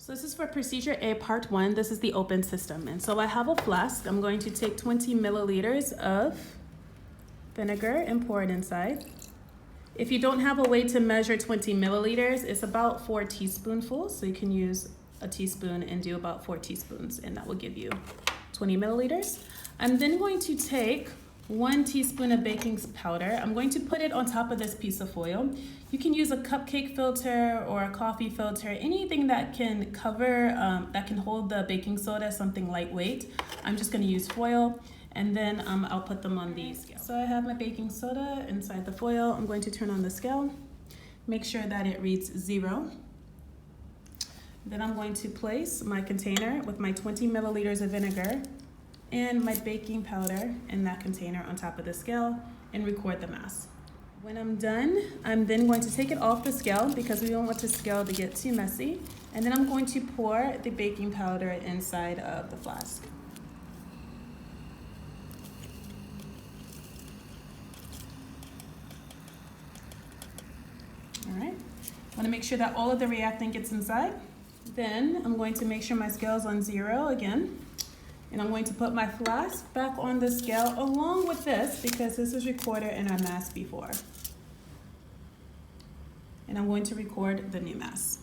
So this is for procedure A, part 1. This is the open system. And so I have a flask. I'm going to take 20 milliliters of vinegar and pour it inside. If you don't have a way to measure 20 milliliters, it's about 4 teaspoonfuls. So you can use a teaspoon and do about 4 teaspoons, and that will give you 20 milliliters. I'm then going to take 1 teaspoon of baking powder. I'm going to put it on top of this piece of foil. You can use a cupcake filter or a coffee filter, anything that can cover, that can hold the baking soda, something lightweight. I'm just gonna use foil, and then I'll put them on the scale. So I have my baking soda inside the foil. I'm going to turn on the scale, make sure that it reads 0. Then I'm going to place my container with my 20 milliliters of vinegar and my baking powder in that container on top of the scale and record the mass. When I'm done, I'm then going to take it off the scale because we don't want the scale to get too messy. And then I'm going to pour the baking powder inside of the flask. All right, I want to make sure that all of the reactant gets inside. Then I'm going to make sure my scale is on 0 again. And I'm going to put my flask back on the scale along with this because this is recorded in our mass before. And I'm going to record the new mass.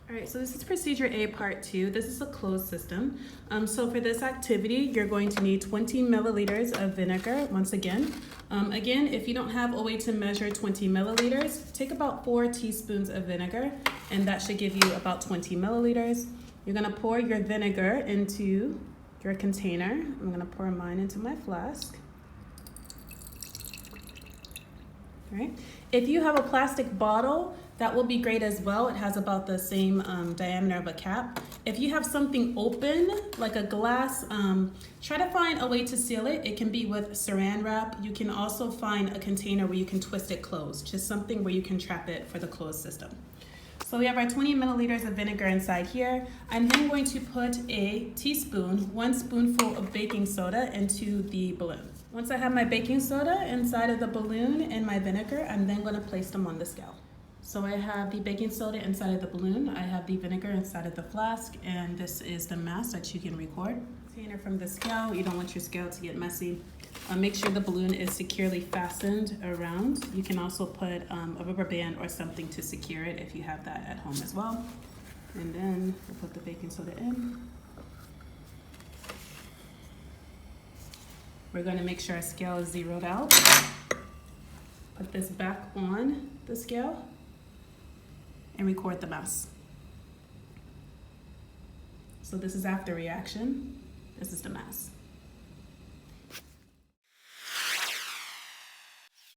All right, so this is procedure A, part 2. This is a closed system. So for this activity, you're going to need 20 milliliters of vinegar, once again. Again, if you don't have a way to measure 20 milliliters, take about 4 teaspoons of vinegar, and that should give you about 20 milliliters. You're gonna pour your vinegar into your container. I'm gonna pour mine into my flask. All right. If you have a plastic bottle, that will be great as well. It has about the same diameter of a cap. If you have something open, like a glass, try to find a way to seal it. It can be with saran wrap. You can also find a container where you can twist it closed, just something where you can trap it for the closed system. So we have our 20 milliliters of vinegar inside here. I'm then going to put a teaspoon, 1 spoonful of baking soda into the balloon. Once I have my baking soda inside of the balloon and my vinegar, I'm then going to place them on the scale. So I have the baking soda inside of the balloon, I have the vinegar inside of the flask, and this is the mass that you can record. Container from the scale, you don't want your scale to get messy. Make sure the balloon is securely fastened around. You can also put a rubber band or something to secure it if you have that at home as well. And then we'll put the baking soda in. We're going to make sure our scale is zeroed out. Put this back on the scale and record the mass. So this is after reaction. This is the mass.